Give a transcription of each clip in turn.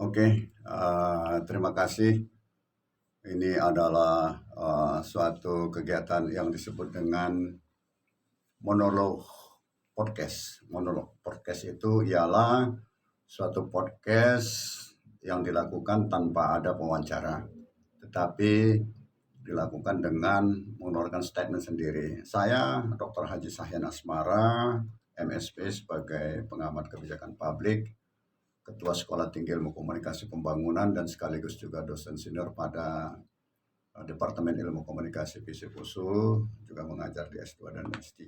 Oke, terima kasih. Ini adalah suatu kegiatan yang disebut dengan monolog podcast. Monolog podcast itu ialah suatu podcast yang dilakukan tanpa ada pewawancara, tetapi dilakukan dengan mengeluarkan statement sendiri. Saya, Dr. Haji Sahyan Asmara, MSP sebagai pengamat kebijakan publik, Ketua Sekolah Tinggi Ilmu Komunikasi Pembangunan dan sekaligus juga dosen senior pada Departemen Ilmu Komunikasi FISIP USU, juga mengajar di S2 dan S3.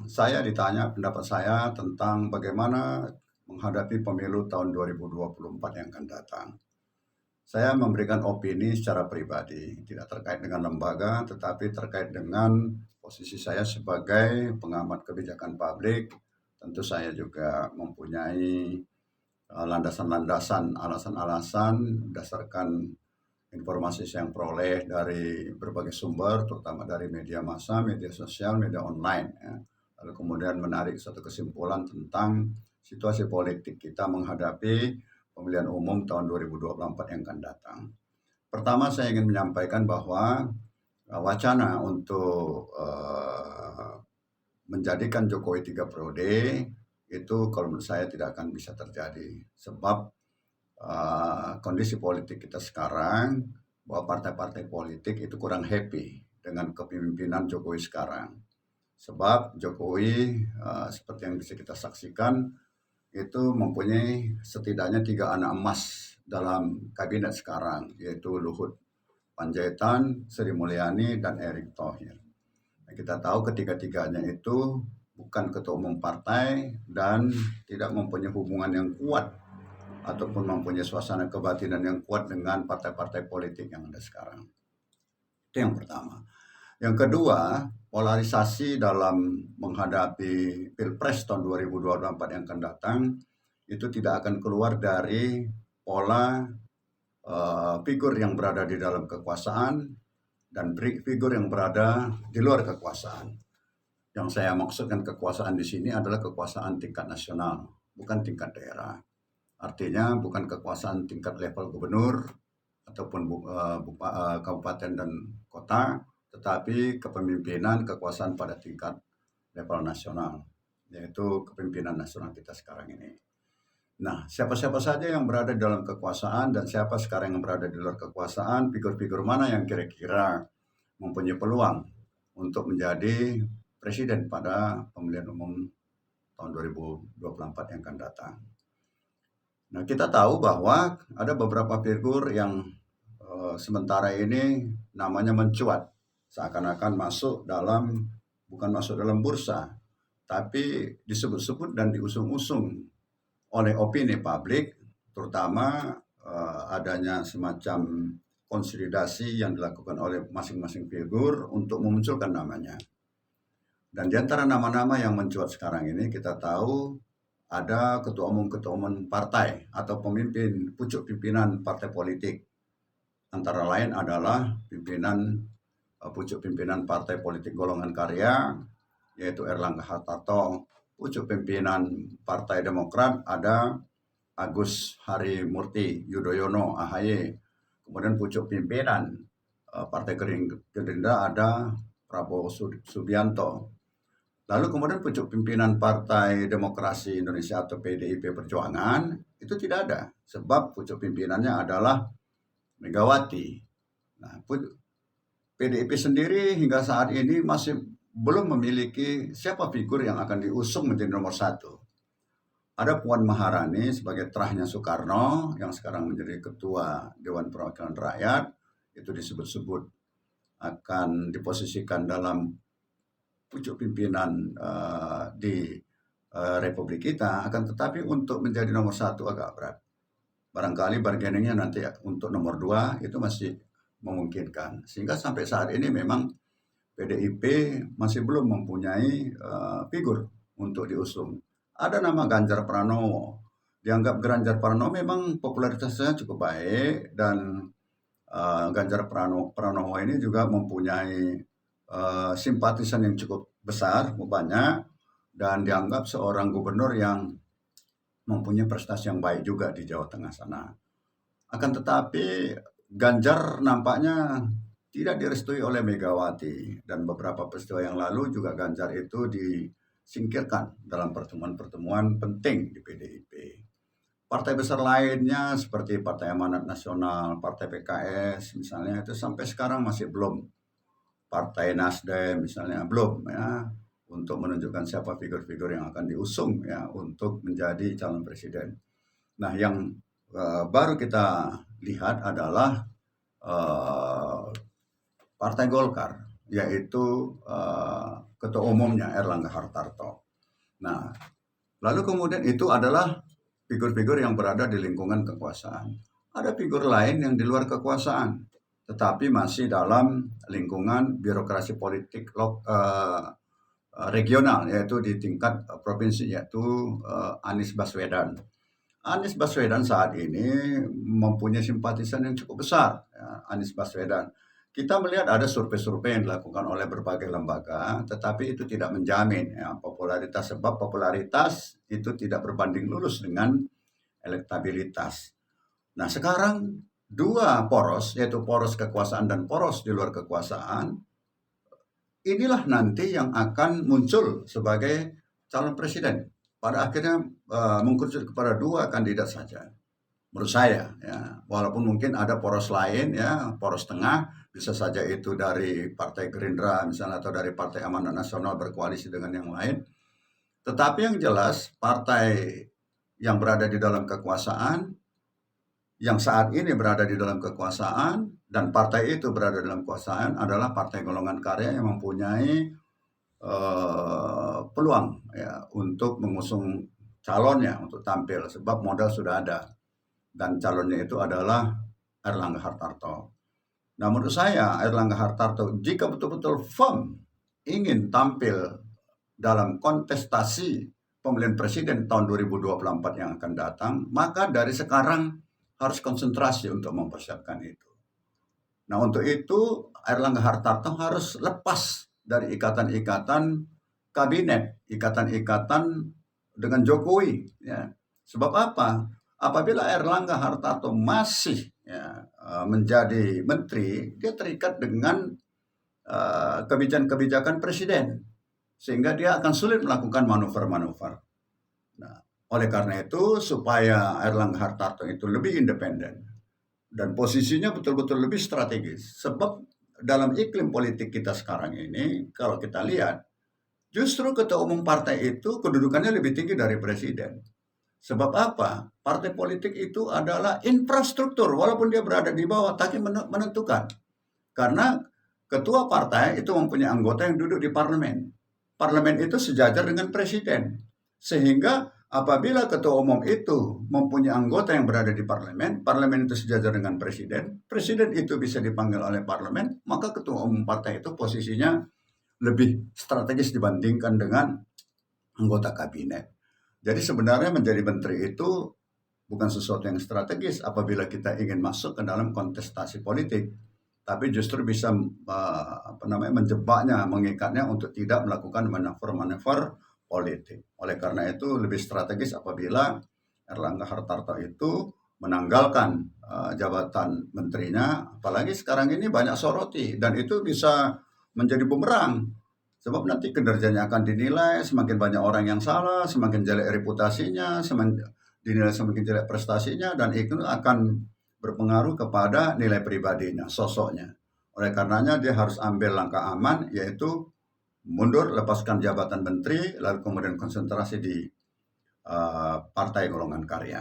Saya ditanya pendapat saya tentang bagaimana menghadapi pemilu tahun 2024 yang akan datang. Saya memberikan opini secara pribadi, tidak terkait dengan lembaga, tetapi terkait dengan posisi saya sebagai pengamat kebijakan publik. Tentu saya juga mempunyai landasan-landasan, alasan-alasan berdasarkan informasi yang peroleh dari berbagai sumber, terutama dari media massa, media sosial, media online. Ya. Lalu kemudian menarik suatu kesimpulan tentang situasi politik kita menghadapi pemilihan umum tahun 2024 yang akan datang. Pertama, saya ingin menyampaikan bahwa wacana untuk menjadikan Jokowi 3 periode itu kalau menurut saya tidak akan bisa terjadi, sebab kondisi politik kita sekarang bahwa partai-partai politik itu kurang happy dengan kepemimpinan Jokowi sekarang. Sebab Jokowi seperti yang bisa kita saksikan itu mempunyai setidaknya 3 anak emas dalam kabinet sekarang, yaitu Luhut Panjaitan, Sri Mulyani, dan Erick Thohir. Kita tahu ketiga-tiganya itu bukan ketua umum partai dan tidak mempunyai hubungan yang kuat ataupun mempunyai suasana kebatinan yang kuat dengan partai-partai politik yang ada sekarang. Itu yang pertama. Yang kedua, polarisasi dalam menghadapi Pilpres tahun 2024 yang akan datang itu tidak akan keluar dari pola figur yang berada di dalam kekuasaan dan figur yang berada di luar kekuasaan. Yang saya maksudkan kekuasaan di sini adalah kekuasaan tingkat nasional, bukan tingkat daerah. Artinya bukan kekuasaan tingkat level gubernur ataupun kabupaten dan kota, tetapi kepemimpinan kekuasaan pada tingkat level nasional, yaitu kepemimpinan nasional kita sekarang ini. Nah, siapa-siapa saja yang berada di dalam kekuasaan dan siapa sekarang yang berada di luar kekuasaan, figur-figur mana yang kira-kira mempunyai peluang untuk menjadi presiden pada pemilihan umum tahun 2024 yang akan datang. Nah, kita tahu bahwa ada beberapa figur yang sementara ini namanya mencuat, seakan-akan bukan masuk dalam bursa, tapi disebut-sebut dan diusung-usung oleh opini publik, terutama adanya semacam konsolidasi yang dilakukan oleh masing-masing figur untuk memunculkan namanya. Dan di antara nama-nama yang mencuat sekarang ini kita tahu ada ketua umum partai atau pemimpin pucuk pimpinan partai politik. Antara lain adalah pucuk pimpinan Partai Politik Golongan Karya, yaitu Erlangga Hartarto. Pucuk pimpinan Partai Demokrat ada Agus Harimurti Yudhoyono AHY. Kemudian pucuk pimpinan Partai Gerindra ada Prabowo Subianto. Lalu kemudian pucuk pimpinan Partai Demokrasi Indonesia atau PDIP Perjuangan itu tidak ada, sebab pucuk pimpinannya adalah Megawati. Nah, PDIP sendiri hingga saat ini masih belum memiliki siapa figur yang akan diusung menjadi nomor 1. Ada Puan Maharani sebagai terahnya Soekarno yang sekarang menjadi ketua Dewan Perwakilan Rakyat, itu disebut-sebut akan diposisikan dalam pucuk pimpinan di Republik kita, akan tetapi untuk menjadi nomor 1 agak berat. Barangkali bargainingnya nanti untuk nomor 2 itu masih memungkinkan. Sehingga sampai saat ini memang PDIP masih belum mempunyai figur untuk diusung. Ada nama Ganjar Pranowo. Dianggap Ganjar Pranowo memang popularitasnya cukup baik dan Ganjar Pranowo ini juga mempunyai simpatisan yang cukup besar, banyak, dan dianggap seorang gubernur yang mempunyai prestasi yang baik juga di Jawa Tengah sana. Akan tetapi Ganjar nampaknya tidak direstui oleh Megawati, dan beberapa peristiwa yang lalu juga Ganjar itu disingkirkan dalam pertemuan-pertemuan penting di PDIP. Partai besar lainnya seperti Partai Amanat Nasional, Partai PKS misalnya, itu sampai sekarang masih belum. Partai Nasdem misalnya belum ya, untuk menunjukkan siapa figur-figur yang akan diusung ya untuk menjadi calon presiden. Nah, yang baru kita lihat adalah Partai Golkar, yaitu Ketua Umumnya Erlangga Hartarto. Nah, lalu kemudian itu adalah figur-figur yang berada di lingkungan kekuasaan. Ada figur lain yang di luar kekuasaan, tetapi masih dalam lingkungan birokrasi politik regional, yaitu di tingkat provinsi, yaitu Anies Baswedan. Anies Baswedan saat ini mempunyai simpatisan yang cukup besar, ya, Anies Baswedan. Kita melihat ada survei-survei yang dilakukan oleh berbagai lembaga, tetapi itu tidak menjamin ya, popularitas, sebab popularitas itu tidak berbanding lurus dengan elektabilitas. Nah, sekarang dua poros, yaitu poros kekuasaan dan poros di luar kekuasaan, inilah nanti yang akan muncul sebagai calon presiden. Pada akhirnya mengkerucut kepada dua kandidat saja, menurut saya ya. Walaupun mungkin ada poros lain ya, poros tengah, bisa saja itu dari Partai Gerindra misalnya atau dari Partai Amanat Nasional berkoalisi dengan yang lain. Tetapi yang jelas partai yang berada di dalam kekuasaan, yang saat ini berada di dalam kekuasaan, dan partai itu berada dalam kekuasaan adalah Partai Golongan Karya yang mempunyai peluang ya untuk mengusung calonnya untuk tampil, sebab modal sudah ada dan calonnya itu adalah Erlangga Hartarto. Nah, menurut saya Erlangga Hartarto jika betul-betul firm ingin tampil dalam kontestasi pemilihan presiden tahun 2024 yang akan datang, maka dari sekarang harus konsentrasi untuk mempersiapkan itu. Nah, untuk itu Erlangga Hartarto harus lepas dari ikatan-ikatan kabinet, ikatan-ikatan dengan Jokowi. Ya. Sebab apa? Apabila Erlangga Hartarto masih ya, menjadi menteri, dia terikat dengan kebijakan-kebijakan presiden, sehingga dia akan sulit melakukan manuver-manuver. Nah, oleh karena itu, supaya Erlangga Hartarto itu lebih independen dan posisinya betul-betul lebih strategis, sebab dalam iklim politik kita sekarang ini, kalau kita lihat, justru ketua umum partai itu kedudukannya lebih tinggi dari presiden. Sebab apa? Partai politik itu adalah infrastruktur, walaupun dia berada di bawah, tapi menentukan. Karena ketua partai itu mempunyai anggota yang duduk di parlemen. Parlemen itu sejajar dengan presiden. Sehingga apabila ketua umum itu mempunyai anggota yang berada di parlemen, parlemen itu sejajar dengan presiden, presiden itu bisa dipanggil oleh parlemen, maka ketua umum partai itu posisinya lebih strategis dibandingkan dengan anggota kabinet. Jadi sebenarnya menjadi menteri itu bukan sesuatu yang strategis apabila kita ingin masuk ke dalam kontestasi politik, tapi justru bisa menjebaknya, mengikatnya untuk tidak melakukan manuver-manuver politik. Oleh karena itu lebih strategis apabila Erlangga Hartarto itu menanggalkan jabatan menterinya, apalagi sekarang ini banyak soroti, dan itu bisa menjadi bumerang. Sebab nanti kinerjanya akan dinilai, semakin banyak orang yang salah, semakin jelek reputasinya, dinilai semakin jelek prestasinya, dan itu akan berpengaruh kepada nilai pribadinya, sosoknya. Oleh karenanya dia harus ambil langkah aman, yaitu mundur, lepaskan jabatan menteri, lalu kemudian konsentrasi di Partai Golongan Karya.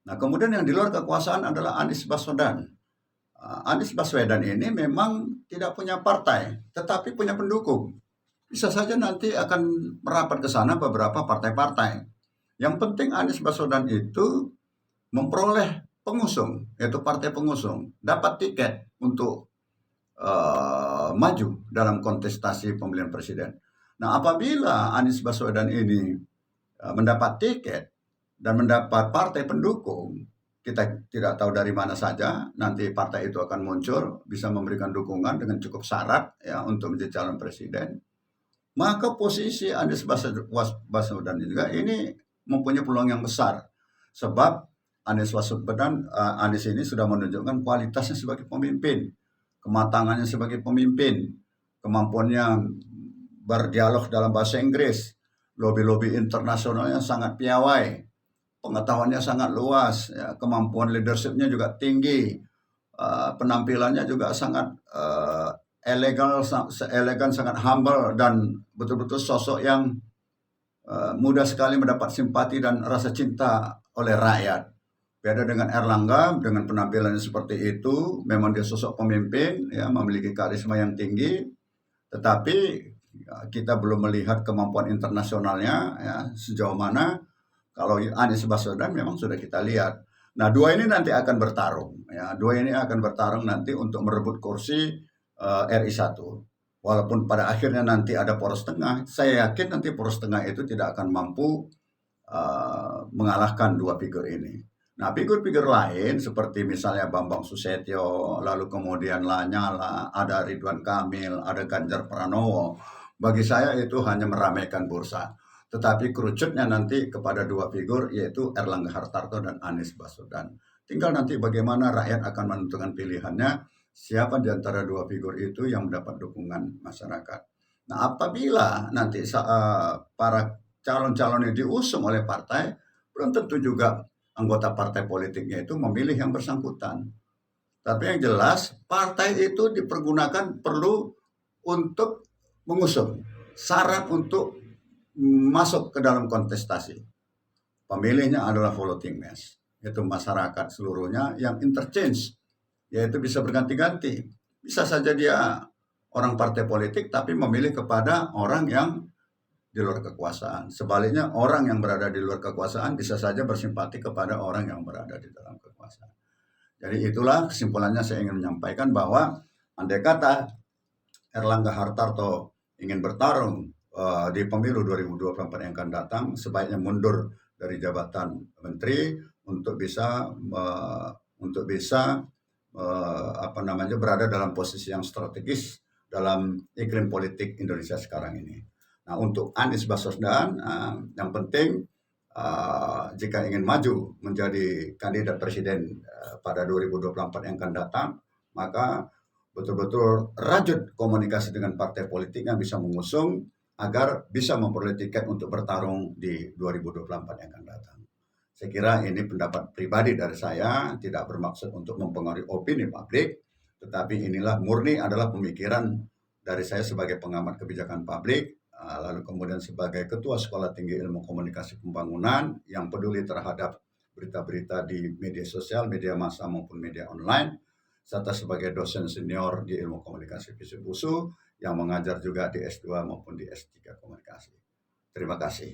Nah, kemudian yang di luar kekuasaan adalah Anies Baswedan. Anies Baswedan ini memang tidak punya partai, tetapi punya pendukung. Bisa saja nanti akan merapat ke sana beberapa partai-partai. Yang penting Anies Baswedan itu memperoleh pengusung, yaitu partai pengusung, dapat tiket untuk maju dalam kontestasi pemilihan presiden. Nah, apabila Anies Baswedan ini mendapat tiket dan mendapat partai pendukung, kita tidak tahu dari mana saja nanti partai itu akan muncul, bisa memberikan dukungan dengan cukup syarat ya untuk menjadi calon presiden. Maka posisi Anies Baswedan juga ini mempunyai peluang yang besar Sebab Anies ini sudah menunjukkan kualitasnya sebagai pemimpin, kematangannya sebagai pemimpin, kemampuannya berdialog dalam bahasa Inggris, lobi-lobi internasionalnya sangat piawai, pengetahuannya sangat luas, ya, kemampuan leadershipnya juga tinggi, penampilannya juga sangat elegan, sangat humble, dan betul-betul sosok yang mudah sekali mendapat simpati dan rasa cinta oleh rakyat. Beda dengan Erlangga, dengan penampilannya seperti itu, memang dia sosok pemimpin, ya, memiliki karisma yang tinggi, tetapi ya, kita belum melihat kemampuan internasionalnya, ya, sejauh mana. Kalau Anies Baswedan memang sudah kita lihat. Nah, dua ini nanti akan bertarung, ya, dua ini akan bertarung nanti untuk merebut kursi RI 1. Walaupun pada akhirnya nanti ada poros tengah, saya yakin nanti poros tengah itu tidak akan mampu mengalahkan dua figur ini. Nah, figur-figur lain seperti misalnya Bambang Susetio, lalu kemudian Lanyala, ada Ridwan Kamil, ada Ganjar Pranowo, bagi saya itu hanya meramaikan bursa. Tetapi kerucutnya nanti kepada dua figur, yaitu Erlangga Hartarto dan Anies Baswedan. Tinggal nanti bagaimana rakyat akan menentukan pilihannya, siapa di antara dua figur itu yang mendapat dukungan masyarakat. Nah, apabila nanti para calon-calon yang diusung oleh partai, belum tentu juga anggota partai politiknya itu memilih yang bersangkutan. Tapi yang jelas, partai itu dipergunakan perlu untuk mengusung, syarat untuk masuk ke dalam kontestasi. Pemilihnya adalah voting mass, yaitu masyarakat seluruhnya yang interchange, yaitu bisa berganti-ganti. Bisa saja dia orang partai politik tapi memilih kepada orang yang di luar kekuasaan. Sebaliknya, orang yang berada di luar kekuasaan bisa saja bersimpati kepada orang yang berada di dalam kekuasaan. Jadi itulah kesimpulannya, saya ingin menyampaikan bahwa andai kata Erlangga Hartarto ingin bertarung di pemilu 2024 yang akan datang, sebaiknya mundur dari jabatan menteri untuk bisa berada dalam posisi yang strategis dalam iklim politik Indonesia sekarang ini. Nah, untuk Anies Baswedan, yang penting jika ingin maju menjadi kandidat presiden pada 2024 yang akan datang, maka betul-betul rajut komunikasi dengan partai politik yang bisa mengusung agar bisa memperoleh tiket untuk bertarung di 2024 yang akan datang. Saya kira ini pendapat pribadi dari saya, tidak bermaksud untuk mempengaruhi opini publik, tetapi inilah murni adalah pemikiran dari saya sebagai pengamat kebijakan publik, lalu kemudian sebagai Ketua Sekolah Tinggi Ilmu Komunikasi Pembangunan yang peduli terhadap berita-berita di media sosial, media massa maupun media online, serta sebagai dosen senior di Ilmu Komunikasi FISIP USU yang mengajar juga di S2 maupun di S3 Komunikasi. Terima kasih.